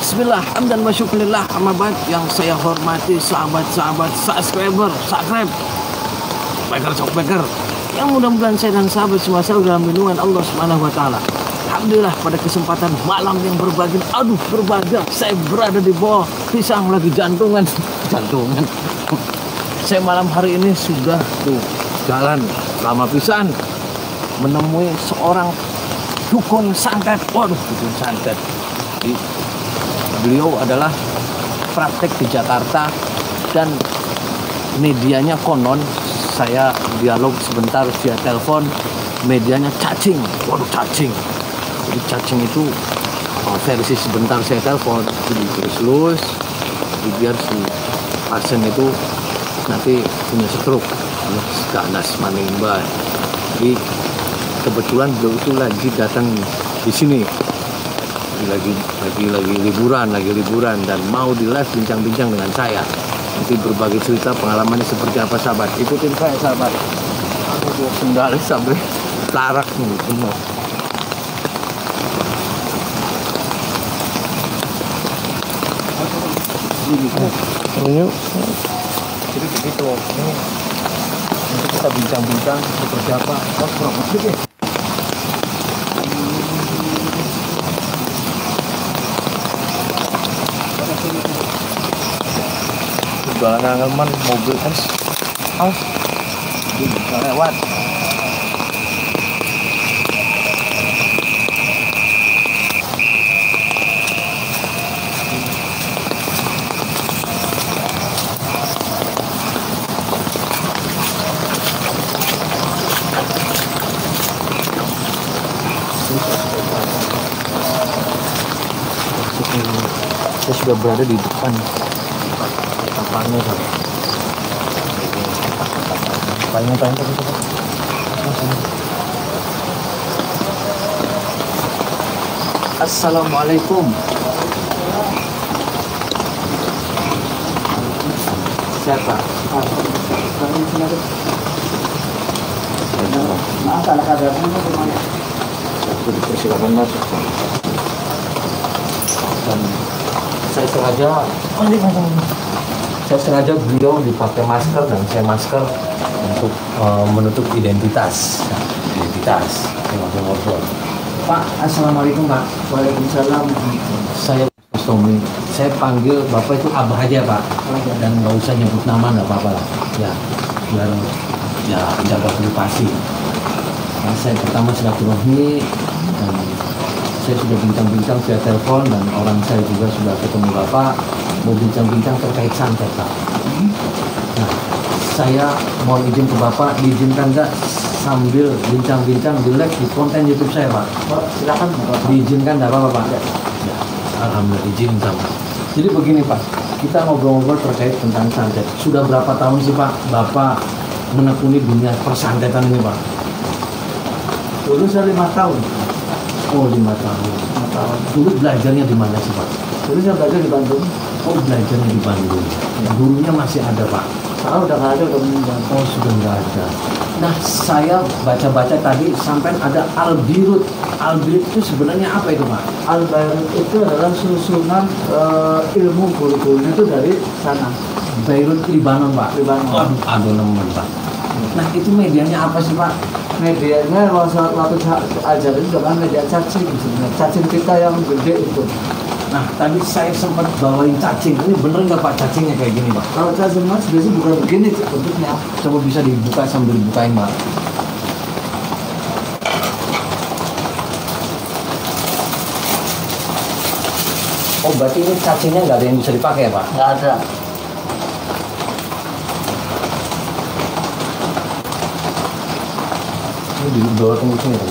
Bismillah, hamdan wa syukurillah, amma ba'd. Yang saya hormati sahabat-sahabat subscriber, shopbacker, yang mudah-mudahan saya dan sahabat semua selalu dalam lindungan Allah Subhanahu wa taala. Alhamdulillah, pada kesempatan malam yang berbahagia, saya berada di bawah pisang lagi jantungan. Saya malam hari ini sudah jalan lama pisan menemui seorang dukun santet. Dukun santet. Beliau adalah praktek di Jakarta dan medianya konon, saya dialog sebentar via telepon, medianya cacing. Cacing. Jadi cacing itu versi sebentar saya telepon terus biar si pasien itu nanti punya stroke, ganas manimba. Jadi kebetulan beliau itu lagi datang di sini. Lagi liburan dan mau di live bincang-bincang dengan saya. Nanti berbagai cerita pengalamannya seperti apa, sahabat. Ikutin saya, sahabat. Aku sendal sampai larak nih semua. Jadi begitu. Ini nanti kita bincang-bincang seperti apa. Jalan angelman mobil es, bisa lewat. Saya sudah berada di depan tapannya, Assalamualaikum. Siapa? Maaf, salah kadarnya bagaimana? Saya dipersilakan masuk. Dan saya sengaja beliau dipakai masker dan saya masker untuk menutup identitas. Pak, assalamualaikum Pak. Waalaikumsalam. Saya Mas Tommy. Saya panggil Bapak itu Abah aja Pak. Dan nggak usah nyebut nama, nggak apa-apa lah. Ya, biar jaga privasi. Nah, saya pertama silaturahmi dan saya sudah bincang-bincang via telepon dan orang saya juga sudah ketemu Bapak. Mau bincang-bincang terkait santet Pak. Nah, saya mau izin ke Bapak, diizinkan nggak sambil bincang-bincang di live di konten YouTube saya Pak? Silakan. Diizinkan nggak apa-apa Pak? Ya. Alhamdulillah izin sama. Jadi begini Pak, kita ngobrol-ngobrol terkait tentang santet. Sudah berapa tahun sih Pak Bapak menekuni dunia persantetan ini Pak? Dulu saya 5 tahun. Oh 5 tahun. Dulu belajarnya di mana sih Pak? Dulu saya belajar di Bandung. Oh belajarnya di Bandung. Gurunya masih ada Pak? Sekarang udah nggak ada, udah meninggal. Oh sudah nggak ada. Nah saya baca-baca tadi sampai ada Al-Birut. Al-Birut itu sebenarnya apa itu Pak? Al-Birut itu adalah susunan ilmu kurikulumnya itu dari sana. Beirut, Libanon Pak. Libanon. Aduh nemen Pak. Nah itu medianya apa sih Pak? Medianya waktu ajar itu dengan media cacing sebenarnya. Cacing kita yang gede itu. Nah, tadi saya sempat bawain cacing. Ini bener nggak Pak cacingnya kayak gini Pak? Kalau cacing mas biasanya bukan begini bentuknya. Coba bisa dibuka sambil dibukain Pak. Oh berarti ini cacingnya nggak ada yang bisa dipakai ya Pak? Nggak ada. Ini di bawah tunggu sini Pak.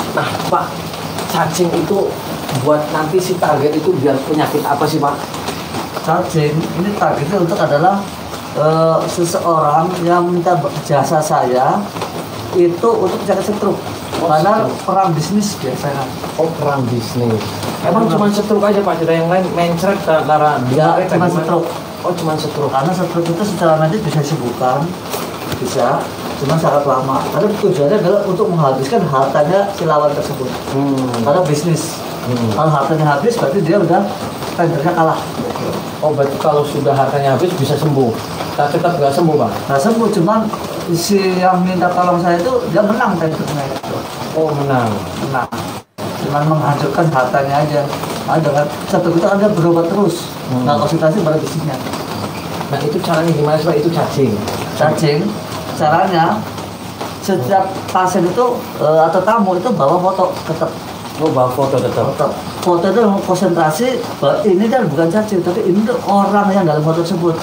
Nah Pak, cacing itu buat nanti si target itu biar penyakit apa sih Pak? Cacing ini targetnya untuk adalah seseorang yang minta jasa saya itu untuk jaga stroke. Karena perang bisnis biasanya. Oh perang bisnis. Emang cuma stroke aja Pak? Tidak yang lain mencret darah? Ya cuma stroke. Oh cuma stroke. Karena stroke itu secara medis bisa disembuhkan, bisa. cuma sangat lama. Karena tujuannya adalah untuk menghabiskan hartanya si lawan tersebut. Karena bisnis. Kalau hartanya habis berarti dia udah tendernya kalah. Oh berarti kalau sudah hartanya habis bisa sembuh, tapi tetap nggak sembuh bang? Nah sembuh, cuman si yang minta tolong saya itu dia menang tendernya. Oh menang. Cuman menghancurkan hartanya aja. Ada kan, satu kita ada berobat terus, nggak konsultasi pada bisnisnya. Nah itu caranya gimana sih Pak? Itu cacing. Caranya setiap pasien itu atau tamu itu bawa foto tetap. Oh bawa foto tetap. Foto itu konsentrasi ini kan bukan cacing, tapi ini tuh orang yang dalam foto tersebut.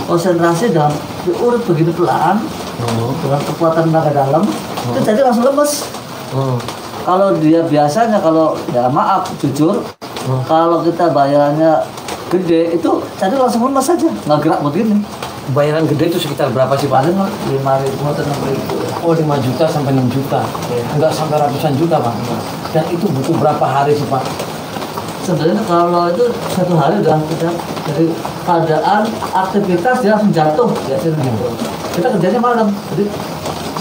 Konsentrasi dalam diurut begini pelan, dengan kekuatan tenaga dalam, itu jadi langsung lemes. Kalau dia biasanya kalau ya maaf jujur, kalau kita bayarannya gede itu jadi langsung lemes saja, nggak gerak begini. Bayaran gede itu sekitar berapa sih Pak? Paling 5.000 atau 6.000. Oh 5 juta sampai 6 juta, nggak sampai ratusan juta Pak. Dan itu butuh berapa hari sih Pak? Sebenarnya kalau itu satu hari udah kita dari keadaan aktivitas dia langsung jatuh biasanya. Kita kerjanya malam, jadi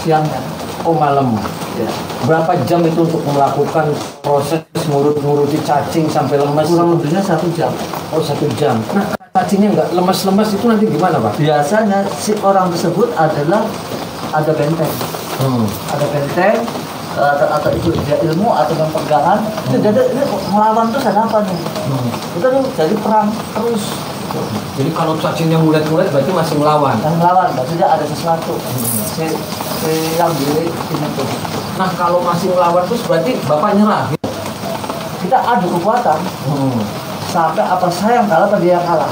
siangnya. Oh malam. Ya. Berapa jam itu untuk melakukan proses nguruti cacing sampai lemas? Kurang lebihnya 1 jam. Oh 1 jam. Nah cacingnya nggak lemas-lemas itu nanti gimana Pak? Biasanya si orang tersebut adalah ada benteng. Ada benteng atau itu dia ilmu atau yang pegangan. Jadi ini melawan terus ada apa nih? Kita tuh jadi perang terus. Jadi kalau cacingnya ngulet-ngulet berarti masih melawan? Dan melawan, berarti dia ada sesuatu. Si yang diri ini tuh. Nah kalau masih melawan terus berarti Bapak nyerah? Kita adu kekuatan. Sampai apa saya yang kalah atau dia yang kalah.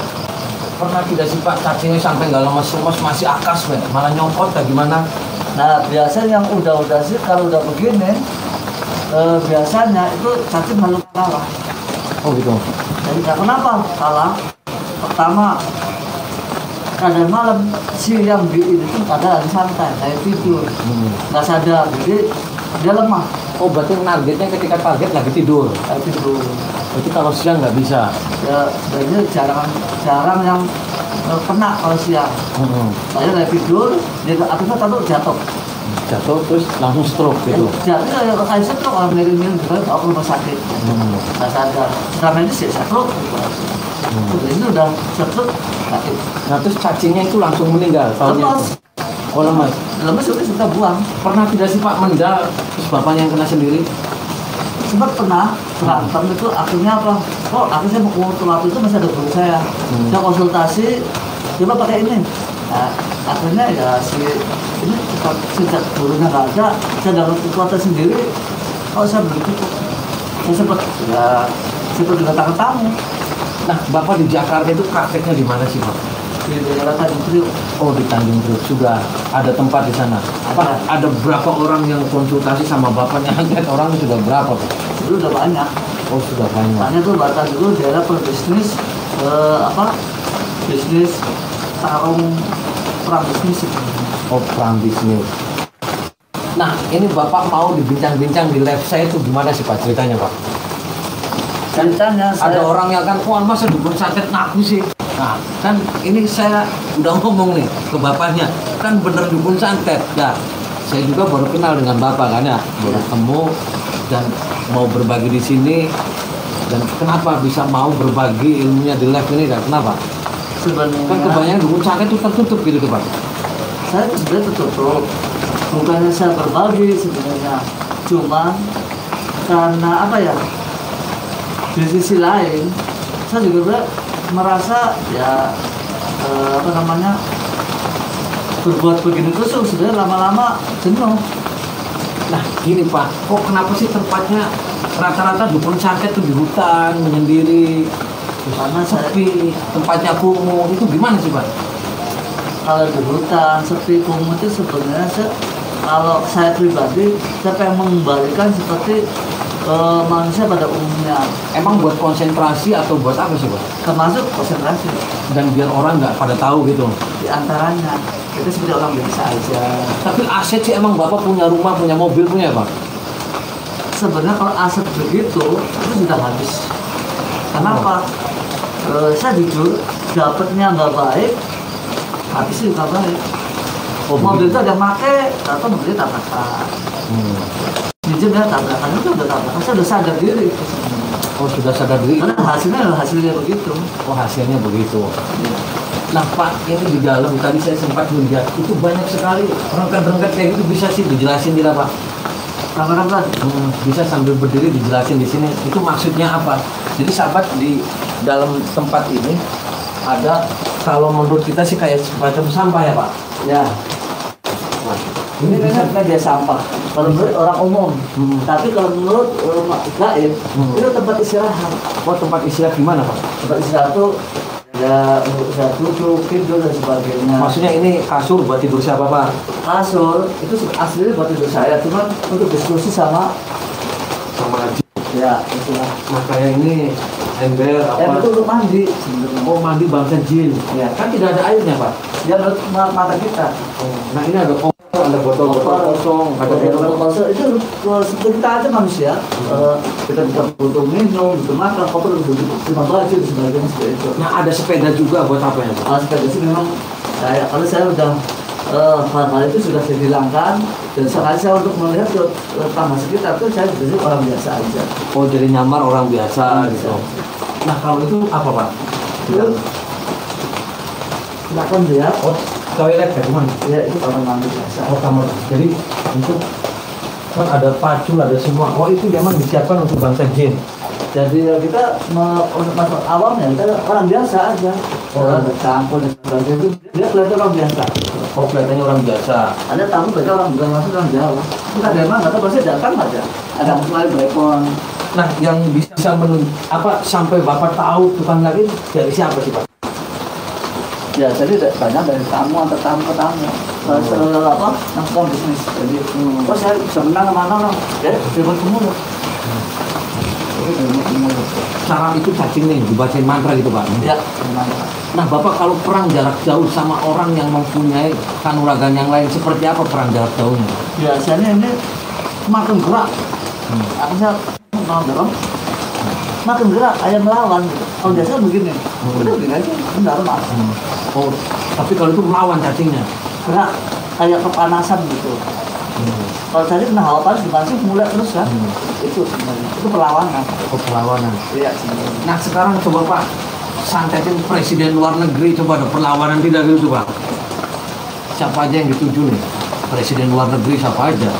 Pernah tidak sih Pak cacingnya sampai nggak lemas-lemas masih akas malah nyopot atau gimana? Nah biasanya yang udah sih kalau udah begini biasanya itu cacing malu kalah. Oh gitu. Jadi kenapa kalah? Pertama kadang malam si yang ini itu pada lagi santai, kayak tidur, nggak sadar, jadi dia lemah. Oh berarti targetnya ketika target lagi tidur? Kayak tidur. Berarti kalau siang nggak bisa? Ya sebenarnya jarang yang kena kalau siang. Saya lagi tidur, dia akhirnya jatuh. Jatuh terus langsung stroke gitu? Jatuh ya kayak stroke, orang miring-miring juga bawa ke rumah sakit. Nggak sadar. Selama ini sih stroke. Ini udah stroke sakit. Nah terus cacingnya itu langsung meninggal? Lemas. Oh lemas? Lemas sudah buang. Pernah tidak sih Pak meninggal terus bapaknya yang kena sendiri? Sempat pernah berantem itu akhirnya apa? Oh akhirnya mau waktu itu masih ada guru saya. Saya konsultasi, coba pakai ini. Nah, akhirnya ya ini sejak gurunya nggak ada, saya dapat kekuatan sendiri. Oh saya begitu kok. Saya sempat juga tangan tamu. Nah Bapak di Jakarta itu prakteknya di mana sih Pak? Di daerah Tanjung Priok. Oh di Tanjung Priok sudah ada tempat di sana. Pak ada berapa orang yang konsultasi sama Bapaknya? Lihat orang sudah berapa Pak? Dulu udah banyak. Oh sudah banyak. Banyak tuh Batam dulu daerah berbisnis bisnis perang bisnis. Oh perang bisnis. Nah ini Bapak mau dibincang-bincang di live saya itu gimana sih Pak ceritanya Pak? Ceritanya ada orang yang kan, wah masa dukun santet ngaku sih? Nah kan ini saya udah ngomong nih ke Bapaknya, kan bener dukun santet. Ya saya juga baru kenal dengan Bapak kan ya, baru ketemu dan mau berbagi di sini. Dan kenapa bisa mau berbagi ilmunya di live ini kan? Kenapa? Sebenarnya Kan kebanyakan dukun santet itu tertutup gitu tuh Pak. Saya sebenarnya tertutup. Bukannya saya berbagi sebenarnya, cuma karena apa ya? Di sisi lain, saya juga merasa ya berbuat begini terus sebenarnya lama-lama jenuh. Nah gini Pak, kok kenapa sih tempatnya rata-rata dukun santet tuh di hutan menyendiri, Karena sepi, tempatnya kumuh, itu gimana sih Pak? kalau di hutan sepi kumuh itu sebenarnya kalau saya pribadi saya pengen mengembalikan seperti manusia pada umumnya. Emang buat konsentrasi atau buat apa sih Pak? Termasuk konsentrasi. Dan biar orang nggak pada tahu gitu. Di antaranya itu seperti orang biasa aja. Tapi aset sih emang Bapak punya rumah, punya mobil, punya Pak? Sebenarnya kalau aset begitu itu sudah habis. Kenapa? Saya jujur dapatnya nggak baik, habis juga baik. mobil itu ada yang pakai, atau mobilnya tabrakan. Minjem ya tabrakan itu udah tabrakan, saya udah sadar diri. Oh sudah sadar diri. Karena hasilnya begitu. Oh hasilnya begitu. Nah Pak, ini di dalam tadi saya sempat melihat itu banyak sekali rangkat-rangkat kayak gitu, bisa sih dijelasin tidak Pak? Rangkat-rangkat? Bisa sambil berdiri dijelasin di sini. Itu maksudnya apa? Jadi sahabat, di dalam tempat ini ada, kalau menurut kita sih kayak semacam sampah ya Pak? Ya. Ini kan dia sampah. Kalau menurut orang umum, tapi kalau menurut gaib, itu tempat istirahat. Oh tempat istirahat gimana Pak? Tempat istirahat itu ya untuk saya duduk, tidur dan sebagainya. Maksudnya ini kasur buat tidur siapa Pak? Kasur itu aslinya buat tidur saya, cuman untuk diskusi sama Haji. ya itulah. Nah kayak ini ember apa? Itu untuk mandi sebenarnya. Oh mandi bangsa jin. Ya. Kan tidak ada airnya Pak? Ya menurut mata kita. Nah ini ada ada botol-botol kosong, ada botol kosong itu seperti kita aja manusia. Kita bisa butuh minum, butuh makan, koper, butuh baju dan sebagainya seperti itu. Nah ada sepeda juga buat apa ya? Sepeda sih memang kalau saya udah hal-hal itu sudah saya hilangkan, dan sekali saya untuk melihat ke taman sekitar itu saya jadi orang biasa aja. Oh jadi nyamar orang biasa gitu. Nah kalau itu apa Pak? Silakan lihat. Oh toilet ya teman? Ya itu kamar mandi biasa. Oh kamar. Jadi untuk kan ada pacul, ada semua. Oh itu memang disiapkan untuk bangsa jin. Jadi kita untuk masuk awamnya kita orang biasa aja. Orang bercampur dan sebagainya itu dia kelihatan orang biasa. Oh kelihatannya orang biasa. Ada tamu mereka orang bukan masuk orang Jawa. Kita dari mana? Atau pasti datang aja. Ada mulai telepon. Nah yang bisa apa sampai Bapak tahu tukang lagi dari siapa sih Pak? Ya, jadi banyak dari tamu atau tamu ke tamu. Selalu apa? Nangkong bisnis. Jadi, oh saya bisa menang mana? Ya, telepon ke mulut. Cara itu cacing nih, dibacain mantra gitu Pak? Ya, Nah Bapak kalau perang jarak jauh sama orang yang mempunyai kanuragan yang lain, seperti apa perang jarak jauhnya? Biasanya ini makin gerak. Apa sih? Mau dorong? Makin gerak, ayam melawan. Kalau biasa begini, udah begini aja, benar mas. Oh, tapi kalau itu melawan cacingnya? Gerak, kayak kepanasan gitu. Kalau tadi kena hawa panas dipancing mulai terus kan? Itu sebenarnya, itu perlawanan. Oh perlawanan. Iya sebenarnya. Nah sekarang coba Pak, santetin presiden luar negeri, coba ada perlawanan tidak gitu Pak? Siapa aja yang dituju nih? Presiden luar negeri siapa aja?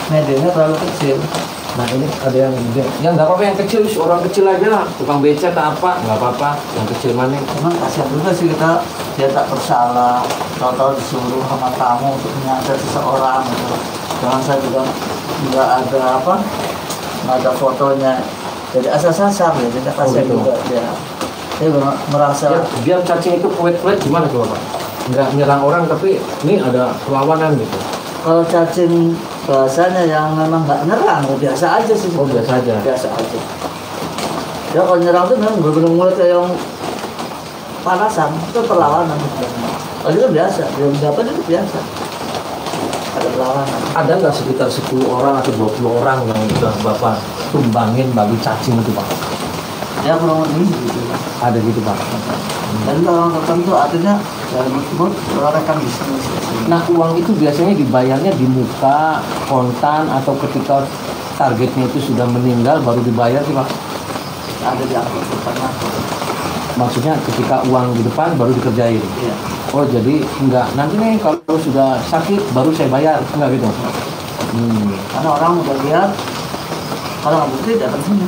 Medianya terlalu kecil. Nah ini ada yang gede. Ya nggak apa-apa yang kecil, orang kecil aja lah. Tukang beca atau apa, nggak apa-apa. Yang kecil mana? Cuman kasihan juga sih kita, dia tak bersalah. Tahu-tahu disuruh sama tamu untuk menyantet seseorang gitu. Jangan saya juga ada apa? Nggak ada fotonya. Jadi asal-asal ya, kita kasihan juga dia. Dia merasa. Ya, biar cacing itu kuat-kuat gimana coba Pak? Nggak nyerang orang tapi ini ada perlawanan gitu. Kalau cacing bahasanya yang memang nggak nyerang, biasa aja sih. Oh biasa aja. Biasa aja. Ya kalau nyerang itu memang benar-benar mulut kayak yang panasan, itu perlawanan. Kalau itu biasa, yang dapat itu biasa. Ada perlawanan. Ada nggak sekitar 10 orang atau 20 orang yang udah Bapak tumbangin bagi cacing itu Pak? Ya kurang lebih gitu. Ada gitu Pak. Dan orang tertentu artinya dalam tersebut rekan bisnis. Nah uang itu biasanya dibayarnya di muka, kontan, atau ketika targetnya itu sudah meninggal baru dibayar sih Pak? Ada di akun pernah. Maksudnya ketika uang di depan baru dikerjain? Iya. Oh jadi enggak, nanti nih kalau sudah sakit baru saya bayar, enggak gitu? Karena orang udah lihat, kalau nggak bukti datang sini.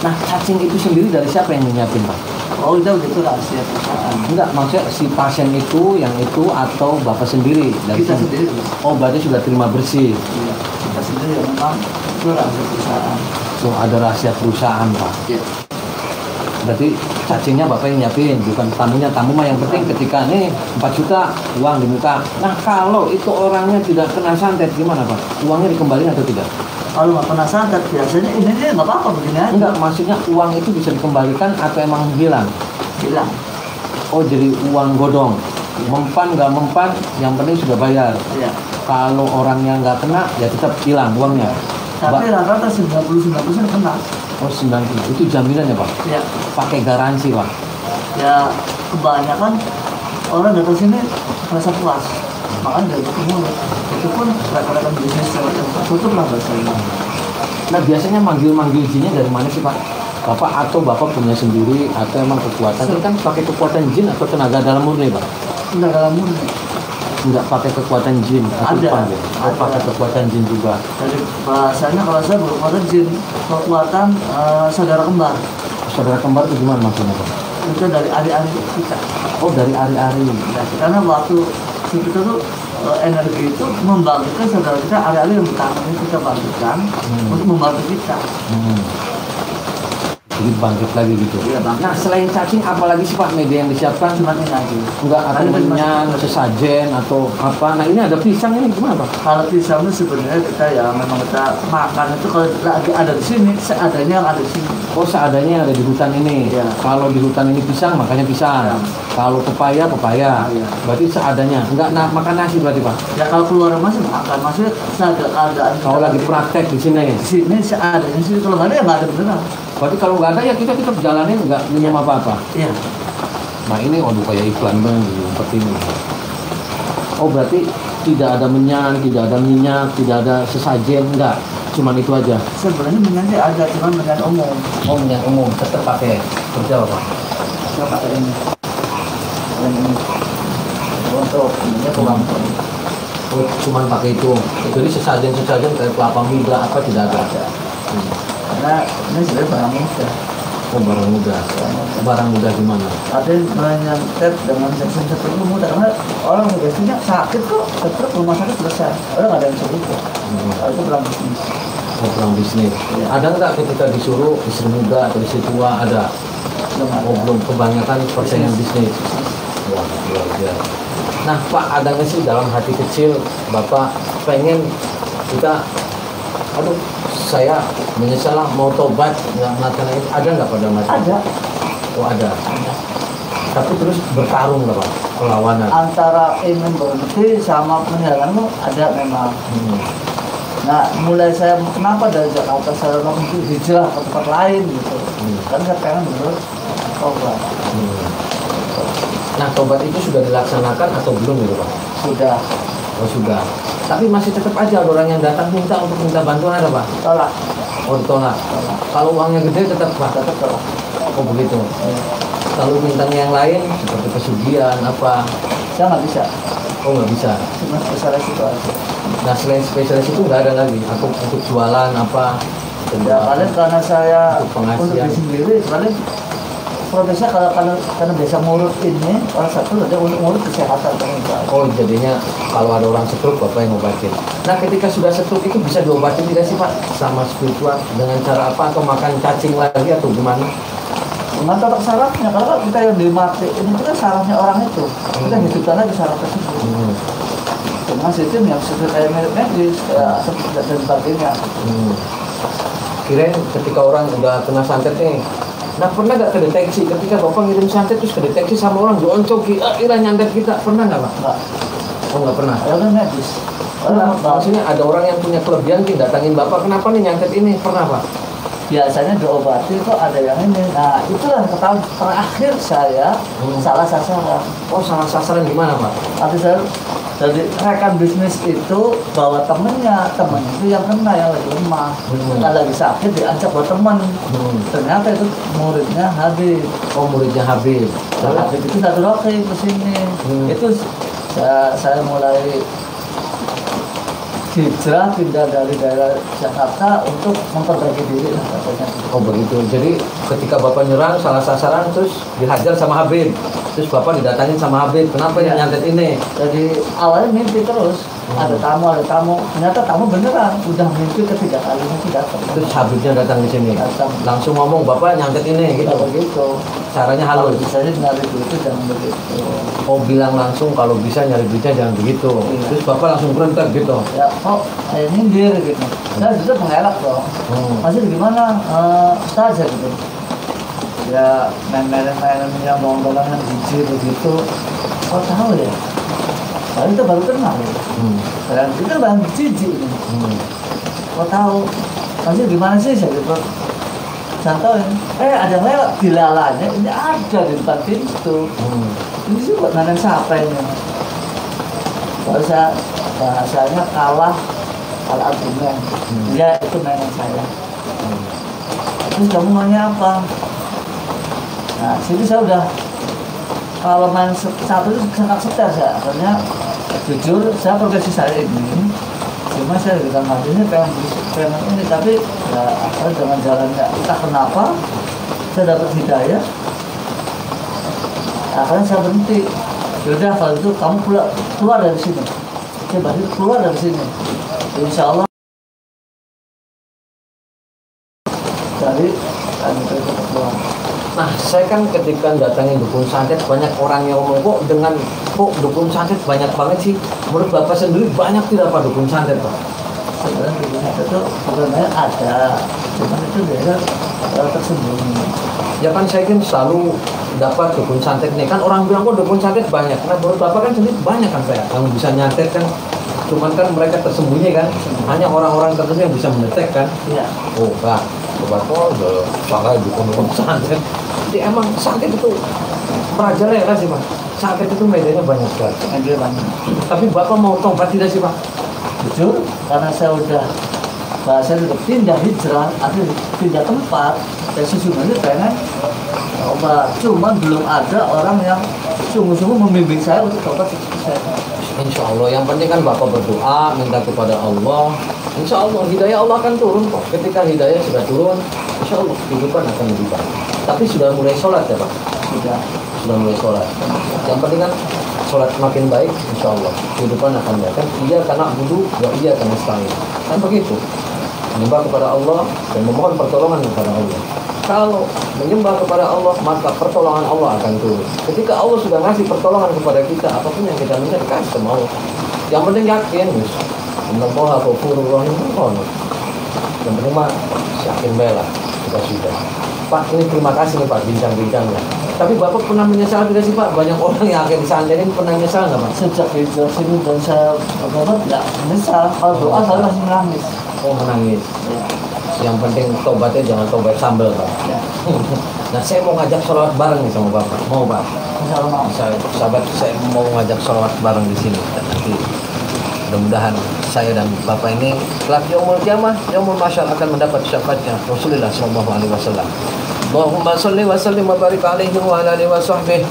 Nah cacing itu sendiri dari siapa yang nyiapin Pak? Oh itu begitu rahasia perusahaan. Enggak, maksudnya si pasien itu, yang itu, atau Bapak sendiri? Kita sendiri. Oh berarti sudah terima bersih? Iya, kita sendiri yang memang itu rahasia perusahaan. So ada rahasia perusahaan Pak? Iya. Berarti cacingnya Bapak yang nyiapin, bukan tamunya. Tamu mah yang penting ketika nih 4 juta uang di muka. Nah kalau itu orangnya tidak kena santet gimana Pak? Uangnya dikembalikan atau tidak? Kalau nggak pernah santet biasanya ini dia nggak apa-apa begini aja. Enggak, maksudnya uang itu bisa dikembalikan atau emang hilang? Hilang. Oh jadi uang godong. Mempan nggak mempan, yang penting sudah bayar. Iya. Kalau orangnya nggak kena, ya tetap hilang uangnya. Tapi rata-rata 99% kena. Oh 90, itu jaminan ya Pak? Ya. Pakai garansi Pak? Ya kebanyakan orang datang sini merasa puas. Makanya dari mulut. Itu pun rekan-rekan bisnis tutup lah bahasanya. Nah biasanya manggil jinnya dari mana sih Pak? Bapak atau Bapak punya sendiri atau emang kekuatan? Itu kan pakai kekuatan jin atau tenaga dalam murni Pak? Tenaga dalam murni. Enggak pakai kekuatan jin atau ada. Oh pakai kekuatan jin juga. Jadi bahasanya kalau saya berkekuatan jin, kekuatan saudara kembar. Saudara kembar itu gimana maksudnya Pak? Itu dari ari-ari kita. Oh dari ari-ari. Ya, karena waktu kita tuh energi itu membangkitkan saudara kita, ari-ari yang kita bangkitkan untuk membantu kita. Jadi bangkit lagi gitu. Iya, bangkit. Nah selain cacing apalagi sih Pak media yang disiapkan? Cuma ini lagi. Enggak ada menyan, sesajen atau apa? Nah ini ada pisang ini gimana Pak? Kalau pisang itu sebenarnya kita ya memang kita makan itu kalau lagi ada di sini seadanya yang ada di sini. Oh seadanya yang ada di hutan ini. Ya. Kalau di hutan ini pisang makanya pisang. Ya. Kalau pepaya pepaya. Ya. Berarti seadanya. Enggak makan nasi berarti Pak? Ya kalau keluar masih makan, maksudnya keadaan. Kalau lagi praktek di sini. Di sini seadanya sih, kalau nggak ada ya nggak ada beneran. Berarti kalau nggak ada ya kita tetap jalanin nggak minum apa-apa. Iya. Nah ini waduh kayak iklan banget seperti ini. Oh berarti tidak ada menyan, tidak ada minyak, tidak ada sesajen, enggak. Cuman itu aja. Sebenarnya minyak sih ada, cuman minyak umum. Oh minyak umum tetap pakai kerja Pak. Saya pakai ini. Ini untuk minyak kurang. Oh cuman pakai itu. Jadi sesajen kayak kelapa muda apa tidak ada. Karena ini sebenarnya barang mudah. Oh barang mudah. Barang mudah gimana? Ada yang menyantet dengan seksi seperti itu mudah, karena orang biasanya sakit kok tetap rumah sakit selesai. Orang nggak ada yang sembuh. Kalau itu barang bisnis. Oh barang bisnis. Ya. Ada nggak ketika disuruh istri muda atau istri tua ada? Belum kebanyakan persaingan bisnis. Wah luar biasa. Nah Pak ada nggak sih dalam hati kecil Bapak pengen kita, aduh saya menyesal lah mau tobat nggak melakukan itu, ada nggak pada masa? Ada. Oh ada. Tapi terus bertarung nggak Pak? Perlawanan. Antara ingin berhenti sama penjalanmu ada memang. Nah mulai saya kenapa dari Jakarta saya langsung hijrah ke tempat lain gitu. Kan saya pengen bener tobat. Nah tobat itu sudah dilaksanakan atau belum gitu Pak? Sudah. Oh sudah. Tapi masih tetap aja ada orang yang datang minta untuk minta bantuan ada Pak? Tolak. Oh ditolak. Kalau uangnya gede tetap Pak? Tetap tolak. Oh begitu. Kalau mintanya yang lain seperti pesugihan apa? Saya nggak bisa. Oh nggak bisa. Cuma spesialis itu aja. Nah selain spesialis itu nggak ada lagi. Aku untuk jualan apa? Ya paling karena saya untuk untuk pengasihan. diri sendiri paling prosesnya karena biasa ngurut ini orang satu ada untuk ngurut kesehatan kan. Oh jadinya kalau ada orang stroke Bapak yang ngobatin. Nah ketika sudah stroke itu bisa diobatin tidak sih Pak? Sama spiritual dengan cara apa? Atau makan cacing lagi atau gimana? Dengan tetap sarafnya, kalau kita yang dimati ini itu kan sarafnya orang itu kita hidupkan lagi saraf tersebut dengan sistem yang seperti kayak medis ya, dan sebagainya. Kirain ketika orang udah kena santet nih. Nah pernah nggak kedeteksi ketika Bapak ngirim santet terus kedeteksi sama orang joncoki, kira nyantet kita, pernah nggak Pak? Enggak. Oh nggak pernah. Ya kan medis. Maksudnya ada orang yang punya kelebihan datangin Bapak, kenapa nih nyantet ini? Pernah Pak? Biasanya diobati kok ada yang ini. Nah itulah ketahuan terakhir saya salah sasaran. Oh salah sasaran gimana Pak? Tapi saya jadi rekan bisnis itu bawa temennya itu yang kena yang lagi lemah, kan lagi sakit diajak buat teman. Ternyata itu muridnya Habib. Oh muridnya Habib. Nah, Habib itu satu roki ke sini. Itu saya mulai hijrah pindah dari daerah Jakarta untuk memperbaiki diri katanya. Oh begitu. Jadi ketika Bapak nyerang salah sasaran terus dihajar sama Habib. Terus Bapak didatangin sama Habib. Kenapa yang nyantet ini? Jadi awalnya mimpi terus. Ada tamu. Ternyata tamu beneran. Udah mimpi ketiga kalinya sih datang. Terus Habibnya datang di sini. Datang. Langsung ngomong Bapak nyantet ini gitu. Begitu. Caranya Kalau halus. bisa nyari duit itu jangan begitu. Oh bilang langsung kalau bisa nyari duitnya jangan begitu. Terus Bapak langsung berontak gitu. Ya kok saya nyindir gitu. Saya juga mengelak dong. Masih gimana Ustaz ya gitu. Ya main-main yang bohong-bohongan yang jijik begitu. Kok tahu ya? Padahal kita baru kenal ya. Dan itu kan bahan jijik ini. kok tahu? Masih gimana sih saya gitu? Contoh, ada lewat dilalanya, ini ada di depan pintu. Ini sih buat nanam siapa ini? Bahasanya kalah argumen. Dia itu mainan saya. Terus kamu maunya apa? Nah, situ saya udah kalau main satu itu sangat setir saya. Akhirnya jujur saya profesi saya ini, cuma saya di dalam hati ini pengen ini, tapi ya akhirnya dengan jalannya entah kenapa saya dapat hidayah. Akhirnya saya berhenti. Yaudah kalau itu kamu keluar dari sini. Coba keluar dari sini. Insya Allah dari keluar. Nah, saya kan ketika datangi dukun santet banyak orang yang ngomong kok dukun santet banyak banget sih. Menurut Bapak sendiri banyak tidak Pak dukun santet Pak? Sebenarnya dukun santet itu sebenarnya ada, cuman itu biasa tersembunyi. Ya kan saya kan selalu dapat dukun santet nih, kan orang bilang kok dukun santet banyak. Nah menurut Bapak kan sendiri banyak kan saya yang bisa nyantet kan. Cuman kan mereka tersembunyi kan, hanya orang-orang tertentu yang bisa mendetek kan. Iya. Oh Pak, Bapak udah pakai dukun santet. Jadi emang santet itu merajalela sih Pak. Santet itu medianya banyak sekali. Tapi Bapak mau tobat tidak sih Pak? Jujur, karena saya udah pindah hijrah, artinya pindah tempat, saya sesungguhnya pengen tobat. Cuman belum ada orang yang sungguh-sungguh membimbing saya untuk tobat seperti saya. Insya Allah, yang penting kan Bapak berdoa, minta kepada Allah. Insya Allah, hidayah Allah akan turun kok. Ketika hidayah sudah turun, insya Allah kehidupan akan lebih baik. Tapi sudah mulai sholat ya Pak? Sudah mulai sholat. Yang penting kan sholat makin baik, insya Allah kehidupan akan baik. Kan iya karena budu, ya iya karena setangin. Kan begitu. Menyembah kepada Allah dan memohon pertolongan kepada Allah. Kalau menyembah kepada Allah, maka pertolongan Allah akan turun. Ketika Allah sudah ngasih pertolongan kepada kita, apapun yang kita minta dikasih sama Allah. Yang penting yakin, innallaha ghafurur rahim. Yang penting mah yakin bela kita sudah. Pak, ini terima kasih nih Pak bincang-bincangnya. Tapi Bapak pernah menyesal tidak sih Pak? Banyak orang yang akhirnya disanterin pernah menyesal nggak Pak? Sejak hijrah sini dan saya nggak menyesal. Kalau doa saya masih menangis. Oh menangis. Ya. Yang penting tobatnya jangan tobat sambal Pak. Ya. Nah saya mau ngajak sholawat bareng nih sama Bapak. Mau Pak? Insya Allah mau. Sahabat saya mau ngajak sholawat bareng di sini. Dan nanti mudah-mudahan saya dan Bapak ini kelak yaumul kiamah, yaumul masyar akan mendapat syafaatnya Rasulullah SAW. Allahumma sholli wa sallim wa barik alaihi wa ala alihi wa sahbihi.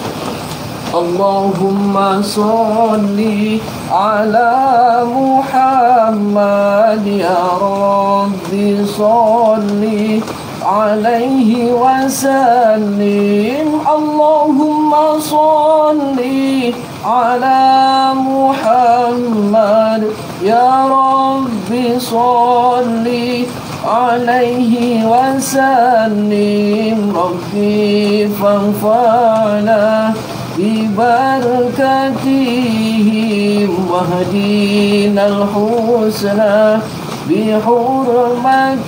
Allahumma sholli ala Muhammad ya Rabbi sholli alaihi wa sallim. Allahumma sholli ala Muhammad ya Rabbi sholli alaihi wa sallim. Rabbi fanfa'na ببركتهم واهدنا الحسنى بحرمتهم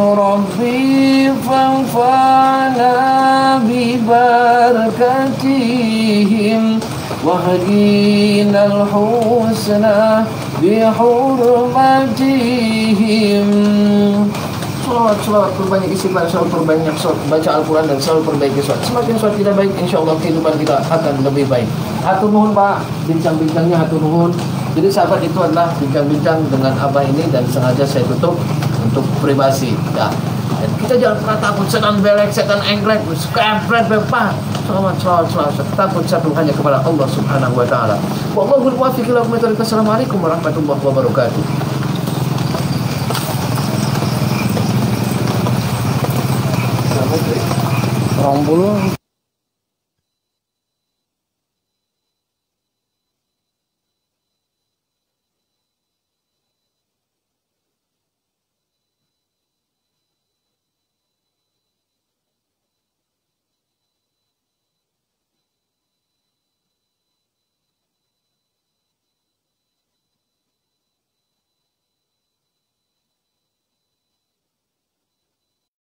ربي فانفعنا ببركتهم واهدنا الحسنى بحرمتهم. Selawat perbanyak istighfar, selalu perbanyak baca Al-Quran dan selalu perbaiki sholat. Semakin sholat kita baik, insya Allah kehidupan kita akan lebih baik. Hatur nuhun Pak, bincang-bincangnya hatur nuhun. Jadi sahabat, itu adalah bincang-bincang dengan Abah ini dan sengaja saya tutup untuk privasi. Ya. Dan kita jangan pernah takut setan belek, setan engklek, skempret, Pak. Selamat. Takut satu hanya kepada Allah Subhanahu wa Ta'ala. Wallahul muwaffiq ila aqwamit thoriq. Assalamualaikum warahmatullahi wabarakatuh. Rombol